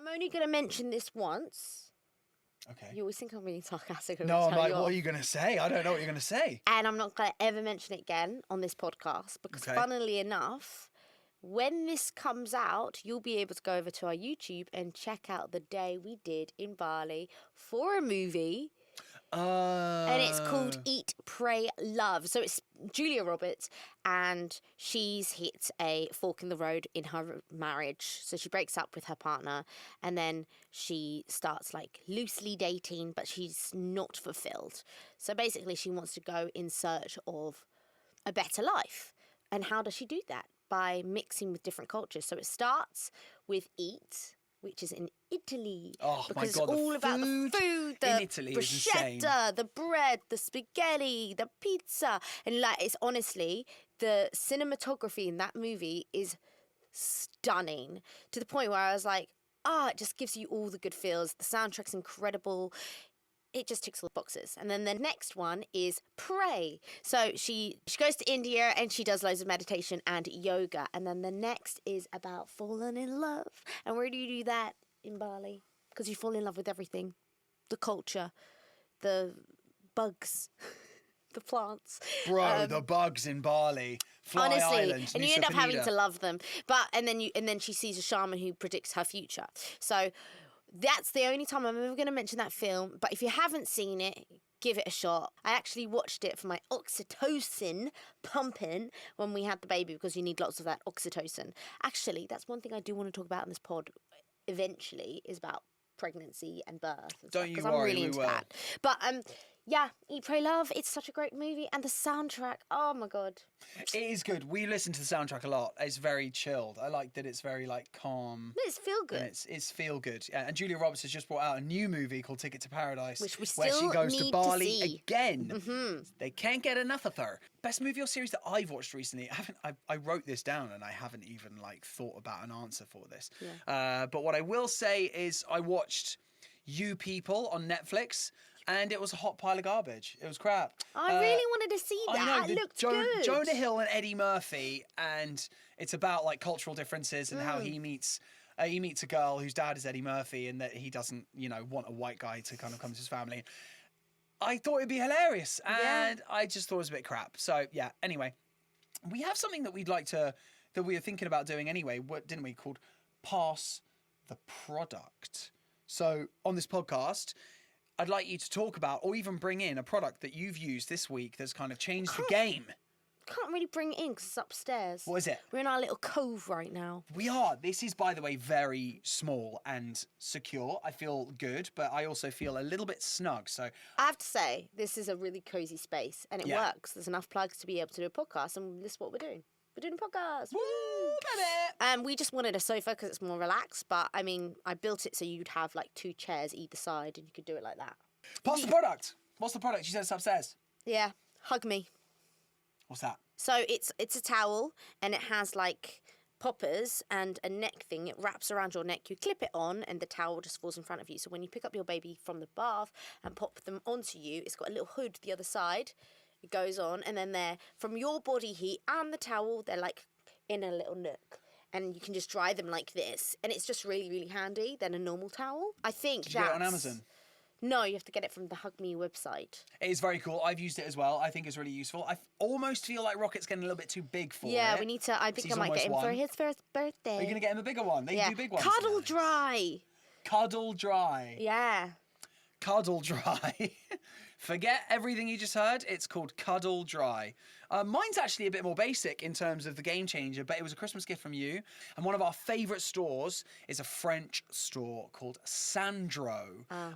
I'm only going to mention this once. Okay. You always think I'm being sarcastic. No, I'm like, what are you going to say? I don't know what you're going to say. And I'm not going to ever mention it again on this podcast because, funnily enough, when this comes out, you'll be able to go over to our YouTube and check out the day we did in Bali for a movie. And it's called Eat, Pray, Love. So it's Julia Roberts, and she's hit a fork in the road in her marriage. So she breaks up with her partner, and then she starts like loosely dating, but she's not fulfilled. So basically she wants to go in search of a better life. And how does she do that? By mixing with different cultures. So it starts with Eat, which is in Italy. Oh, because my God, it's all about the food, the in Italy is insane. bruschetta, the bread, the spaghetti, the pizza. And like, it's honestly, the cinematography in that movie is stunning to the point where I was like, it just gives you all the good feels. The soundtrack's incredible. It just ticks all the boxes. And then the next one is Pray. So she goes to India and she does loads of meditation and yoga. And then the next is about falling in love. And where do you do that? In Bali. Because you fall in love with everything. The culture. The bugs. The plants. Bro, the bugs in Bali. Fly honestly, Island, and you end up having to love them. And then she sees a shaman who predicts her future. So that's the only time I'm ever going to mention that film. But if you haven't seen it, give it a shot. I actually watched it for my oxytocin pumping when we had the baby because you need lots of that oxytocin. Actually, that's one thing I do want to talk about in this pod eventually is about pregnancy and birth. And Don't you worry, I'm really into we will. that. But yeah, Eat, Pray, Love. It's such a great movie. And the soundtrack, oh my God. It is good. We listen to the soundtrack a lot. It's very chilled. I like that it's very like calm. It's feel good. And it's feel good. Yeah, and Julia Roberts has just brought out a new movie called Ticket to Paradise, which we where she still goes need to Bali to see. again. Mm-hmm. They can't get enough of her. Best movie or series that I've watched recently. I wrote this down and I haven't even like thought about an answer for this. Yeah. But what I will say is I watched You People on Netflix. And it was a hot pile of garbage. It was crap. I really wanted to see that. I know, it looked good. Jonah Hill and Eddie Murphy, and it's about like cultural differences and how he meets a girl whose dad is Eddie Murphy, and that he doesn't, want a white guy to kind of come to his family. I thought it'd be hilarious, and I just thought it was a bit crap. So yeah. Anyway, we have something that that we were thinking about doing anyway. What didn't we? Called Pass the Product. So on this podcast, I'd like you to talk about or even bring in a product that you've used this week that's kind of changed the game. Can't really bring it in because it's upstairs. What is it? We're in our little cove right now. We are. This is, by the way, very small and secure. I feel good, but I also feel a little bit snug. So I have to say, this is a really cozy space and it works. There's enough plugs to be able to do a podcast, and this is what we're doing. We're doing a podcast. Woo, baby! We just wanted a sofa because it's more relaxed, but I mean, I built it so you'd have like 2 chairs either side and you could do it like that. Pass the product. What's the product? She said it's upstairs. Yeah, hug me. What's that? So it's a towel and it has like poppers and a neck thing. It wraps around your neck. You clip it on and the towel just falls in front of you. So when you pick up your baby from the bath and pop them onto you, it's got a little hood the other side. It goes on, and then they're from your body heat and the towel, they're like in a little nook. And you can just dry them like this. And it's just really, really handy than a normal towel. I think Did you get it on Amazon? No, you have to get it from the Hug Me website. It is very cool. I've used it as well. I think it's really useful. I almost feel like Rocket's getting a little bit too big for it. Yeah, we need to. I think I might get him for his first birthday. Are you going to get him a bigger one? They do big ones. Cuddle Dry. Cuddle Dry. Yeah. Cuddle Dry. Forget everything you just heard. It's called Cuddle Dry. Mine's actually a bit more basic in terms of the game changer, but it was a Christmas gift from you. And one of our favourite stores is a French store called Sandro.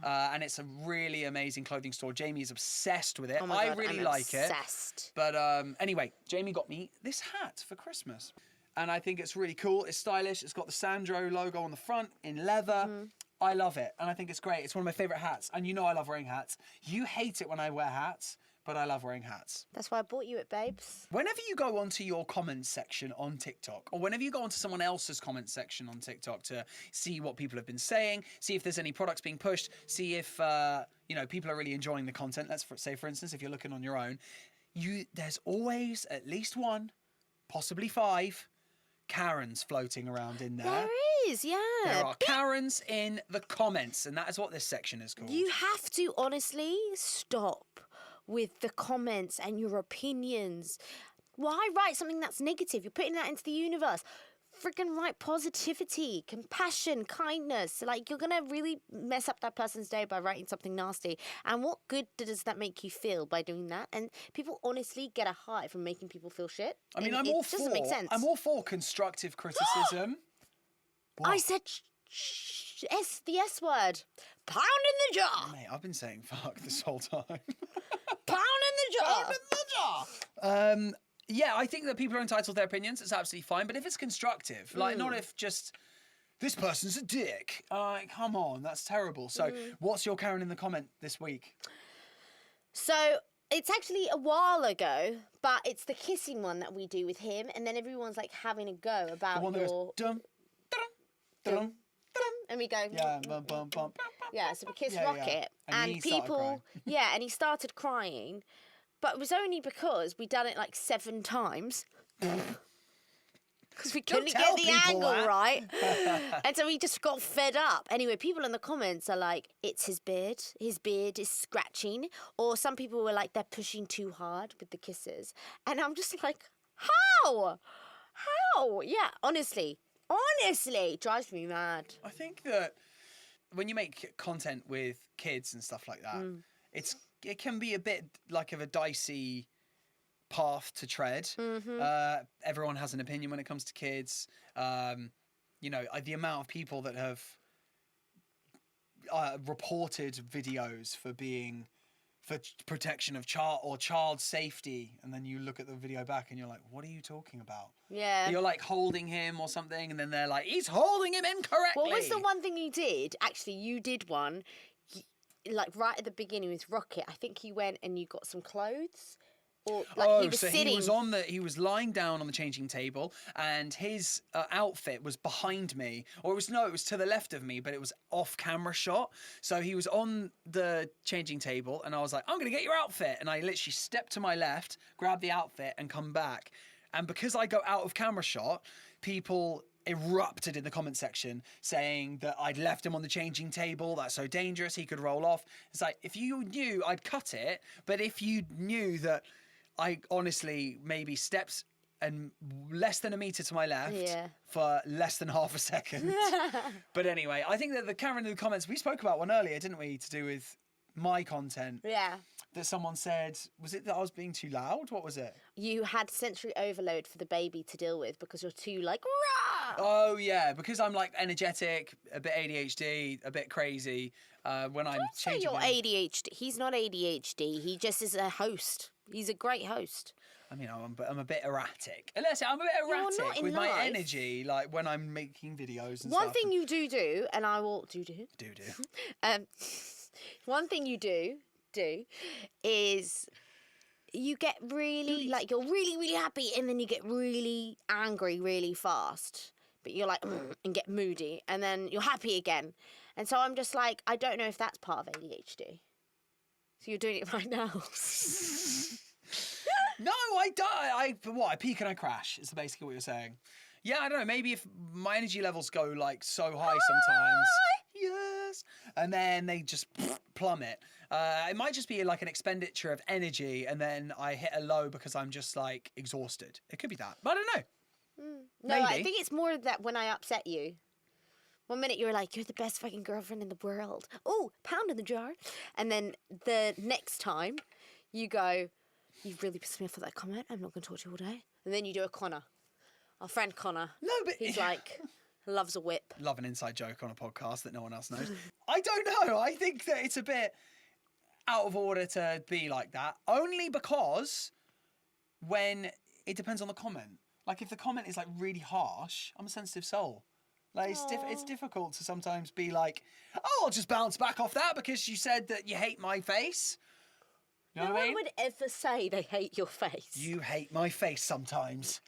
And it's a really amazing clothing store. Jamie is obsessed with it. Oh my God, I really I'm like obsessed. it. But anyway, Jamie got me this hat for Christmas. And I think it's really cool. It's stylish. It's got the Sandro logo on the front in leather. Mm-hmm. I love it, and I think it's great. It's one of my favourite hats, and you know I love wearing hats. You hate it when I wear hats, but I love wearing hats. That's why I bought you it, babes. Whenever you go onto your comments section on TikTok, or whenever you go onto someone else's comments section on TikTok to see what people have been saying, see if there's any products being pushed, see if people are really enjoying the content. Let's say, for instance, if you're looking on your own, there's always at least 1, possibly 5, Karens floating around in there. There is, yeah. There are Karens in the comments, and that is what this section is called. You have to honestly stop with the comments and your opinions. Why write something that's negative? You're putting that into the universe. Freaking write positivity, compassion, kindness. Like, you're going to really mess up that person's day by writing something nasty. And what good does that make you feel by doing that? And people honestly get a high from making people feel shit. I mean, And it doesn't make sense. I'm all for constructive criticism. I said the S word. Pound in the jar. Mate, I've been saying fuck this whole time. Pound in the jar. Pound in the jar. Yeah, I think that people are entitled to their opinions. It's absolutely fine. But if it's constructive, like not if just this person's a dick. Come on, that's terrible. So what's your Karen in the comment this week? So it's actually a while ago, but it's the kissing one that we do with him. And then everyone's like having a go about The one that goes dum, dum, dum, dum. and we go, Yeah, bum, bum, bum. yeah, so we kiss Yeah, Rocket. yeah. And he started people, crying. yeah, and he started crying. But it was only because we'd done it like 7 times. Because we couldn't tell get the people angle that. right. And so we just got fed up. Anyway, people in the comments are like, it's his beard. His beard is scratching. Or some people were like, they're pushing too hard with the kisses. And I'm just like, how? How? Yeah, honestly, drives me mad. I think that when you make content with kids and stuff like that, it can be a bit like of a dicey path to tread. Everyone has an opinion when it comes to kids. You know, the amount of people that have reported videos for protection of child safety, and then you look at the video back and you're like, what are you talking about? Yeah. You're like holding him or something, and then they're like, he's holding him incorrectly. What was the one thing you did? Actually, you did one, like right at the beginning with Rocket. I think you went and you got some clothes. Or like he was sitting. He was lying down on the changing table, and his outfit was behind me, or it was to the left of me, but it was off camera shot. So he was on the changing table, and I was like, I'm gonna get your outfit, and I literally stepped to my left, grabbed the outfit, and come back. And because I go out of camera shot, people erupted in the comment section saying that I'd left him on the changing table, that's so dangerous, he could roll off. It's like, if you knew, I'd cut it, but if you knew that I honestly maybe stepped and less than a metre to my left for less than half a second. But anyway, I think that the Karen in the comments, we spoke about one earlier, didn't we, to do with my content. Yeah. That someone said, was it that I was being too loud? What was it? You had sensory overload for the baby to deal with because you're too like, rah! Oh, yeah, because I'm like energetic, a bit ADHD, a bit crazy when I'm changing. You're ADHD. He's not ADHD. He just is a host. He's a great host. I mean, I'm a bit erratic. Unless I'm a bit erratic with my energy, like when I'm making videos and stuff. One thing you do, and I will do. One thing you do is you get really like you're really happy, and then you get really angry really fast. But you're like and get moody, and then you're happy again. And so I'm just like, I don't know if that's part of ADHD. So you're doing it right now. No, I don't. I peak and I crash, is basically what you're saying. Yeah, I don't know. Maybe if my energy levels go like so high sometimes. Yes. And then they just plummet. It might just be like an expenditure of energy, and then I hit a low because I'm just like exhausted. It could be that. But I don't know. No, Maybe. I think it's more that when I upset you. 1 minute you're like, you're the best fucking girlfriend in the world. Oh, pound in the jar. And then the next time you go, you've really pissed me off with that comment. I'm not going to talk to you all day. And then you do a Connor. Our friend Connor. No, but he's like, loves a whip. Love an inside joke on a podcast that no one else knows. I don't know. I think that it's a bit out of order to be like that. Only because when it depends on the comment. Like if the comment is like really harsh, I'm a sensitive soul. Like it's difficult to sometimes be like, oh, I'll just bounce back off that because you said that you hate my face. You know no what I mean? one would ever say they hate your face. You hate my face sometimes.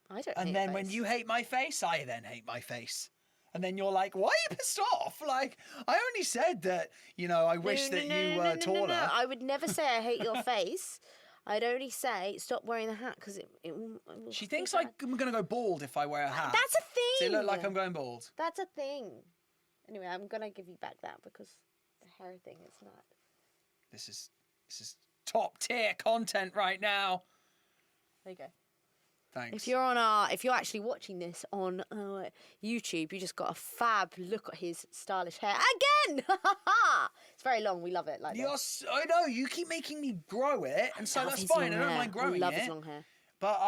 I don't. And hate then face. when you hate my face, I then hate my face. And then you're like, why are you pissed off? Like, I only said that, you know, I wish that you were taller. No. I would never say I hate your face. I'd only say stop wearing the hat because it will. She thinks I'm going to go bald if I wear a hat. That's a thing. Does it look like I'm going bald? That's a thing. Anyway, I'm gonna give you back that because the hair thing is not. This is top tier content right now. There you go. Thanks. If you're actually watching this on YouTube, you just got a fab look at his stylish hair again. It's very long. We love it. Like yes, I know. You keep making me grow it, and so that's fine. I don't mind growing it. I love his long hair. But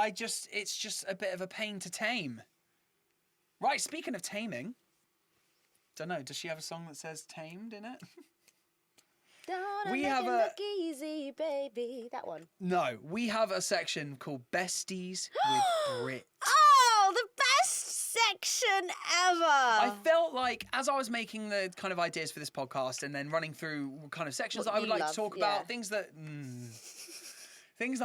it's just a bit of a pain to tame. Right. Speaking of taming, don't know. Does she have a song that says "tamed" in it? We have a look easy, baby. That one. No, we have a section called Besties with Brit. Oh, the best section ever. I felt like as I was making the kind of ideas for this podcast and then running through kind of sections that I would like to talk about, things that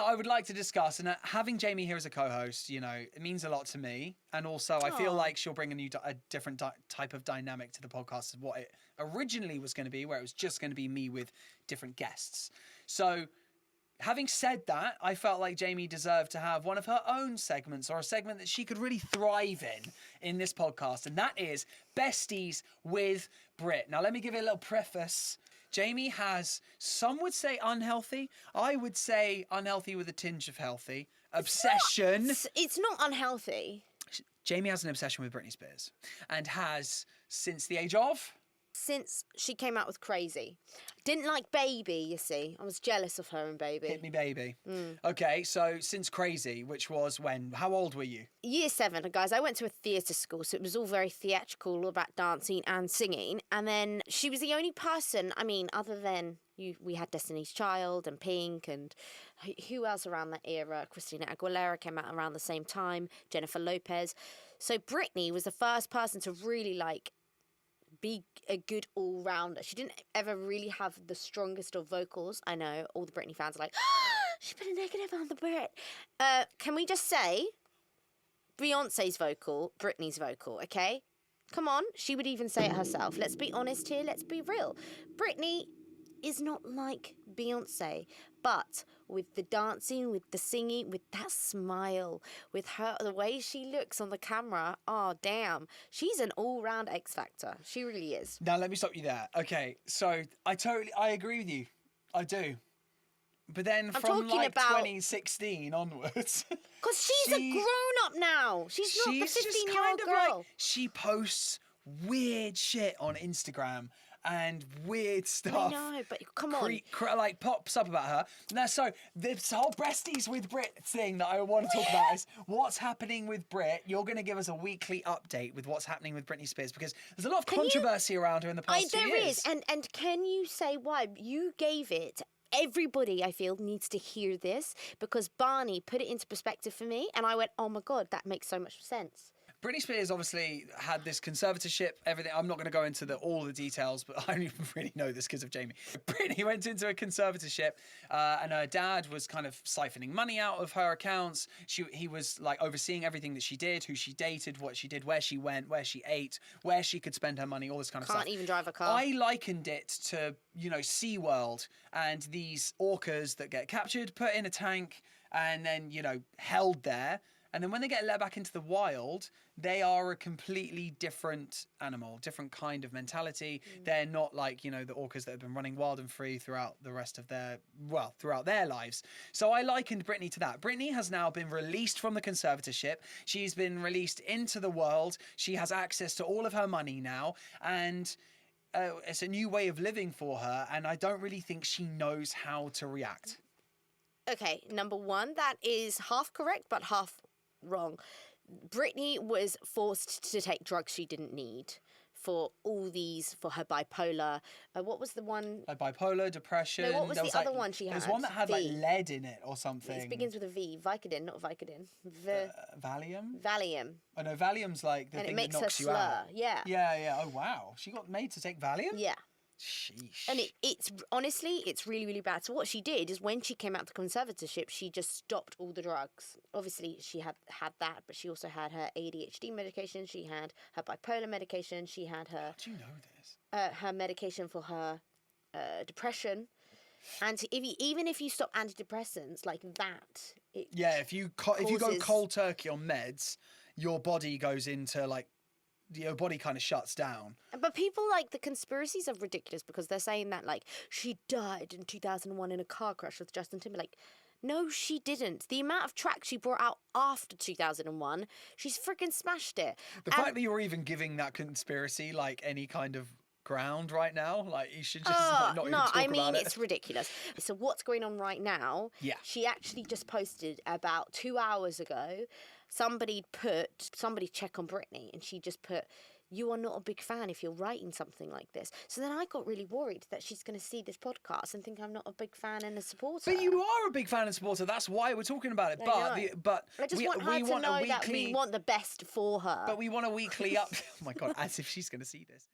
I would like to discuss, and having Jamie here as a co-host, you know, it means a lot to me. And also, I feel like she'll bring a different type of dynamic to the podcast of what it originally was going to be, where it was just going to be me with different guests. So, having said that, I felt like Jamie deserved to have one of her own segments, or a segment that she could really thrive in this podcast, and that is Besties with Brit. Now, let me give you a little preface. Jamie has, some would say unhealthy. I would say unhealthy with a tinge of healthy. Obsession. It's not unhealthy. Jamie has an obsession with Britney Spears and has since the age of? Since she came out with Crazy. Didn't like Baby, you see. I was jealous of her and Baby. Hit Me Baby. Okay, so since Crazy, which was when? How old were you? Year 7, guys. I went to a theatre school, so it was all very theatrical, all about dancing and singing. And then she was the only person, I mean, other than we had Destiny's Child and Pink and who else around that era? Christina Aguilera came out around the same time, Jennifer Lopez. So Britney was the first person to really, like, be a good all-rounder. She didn't ever really have the strongest of vocals. I know, all the Britney fans are like, she put a negative on the Brit. Can we just say, Beyonce's vocal, Britney's vocal, okay? Come on, she would even say it herself. Let's be honest here, let's be real. Britney is not like Beyonce, but with the dancing, with the singing, with that smile, with her, the way she looks on the camera, oh damn, she's an all-round X Factor. She really is. Now let me stop you there. Okay, so I agree with you. I do. But then from like 2016 onwards, because she's a grown-up now. She's not the 15-year-old girl. Like, she posts weird shit on Instagram and weird stuff. I know, but come on. Like pops up about her. Now, so this whole Besties with Brit thing that I want to talk about is what's happening with Brit. You're going to give us a weekly update with what's happening with Britney Spears because there's a lot of controversy around her in the past 2 years. There is, and can you say why? You gave it. Everybody, I feel, needs to hear this because Barney put it into perspective for me, and I went, oh my God, that makes so much sense. Britney Spears obviously had this conservatorship, everything. I'm not going to go into all the details, but I only really know this because of Jamie. Britney went into a conservatorship and her dad was kind of siphoning money out of her accounts. He was like overseeing everything that she did, who she dated, what she did, where she went, where she ate, where she could spend her money, all this kind of stuff. Can't even drive a car. I likened it to, SeaWorld and these orcas that get captured, put in a tank and then, held there. And then when they get let back into the wild, they are a completely different animal, different kind of mentality. They're not like, the orcas that have been running wild and free throughout the rest of throughout their lives. So I likened Britney to that. Britney has now been released from the conservatorship. She's been released into the world. She has access to all of her money now. And it's a new way of living for her. And I don't really think she knows how to react. Okay, number one, that is half correct, but half wrong. Britney was forced to take drugs she didn't need for her bipolar. What was the one? Like bipolar, depression. No, what was the other one she had? There's one that had like lead in it or something. It begins with a V. Vicodin, not Vicodin. Valium? Valium. Oh no, Valium's like the thing that knocks you out. And it makes her slur, yeah. Yeah. Oh wow. She got made to take Valium? Yeah. Sheesh. And it's honestly, it's really, really bad. So what she did is when she came out of the conservatorship, she just stopped all the drugs. Obviously, she had that, but she also had her ADHD medication. She had her bipolar medication. She had her... How do you know this? Her medication for her depression. And even if you stop antidepressants like that, if you go causes... cold turkey on meds, your body goes into like, your body kind of shuts down. But people like the conspiracies are ridiculous because they're saying that like she died in 2001 in a car crash with Justin Timberlake. No, she didn't. The amount of tracks she brought out after 2001, she's freaking smashed it. The fact that you're even giving that conspiracy like any kind of ground right now, like you should just not even talk about it. It's ridiculous. So what's going on right now? Yeah. She actually just posted about 2 hours ago. Somebody check on Britney, and she just put, "You are not a big fan if you're writing something like this." So then I got really worried that she's going to see this podcast and think I'm not a big fan and a supporter. But you are a big fan and supporter. That's why we're talking about it. But I just want her to know that we want the best for her. But we want a weekly up. Oh my God, as if she's going to see this.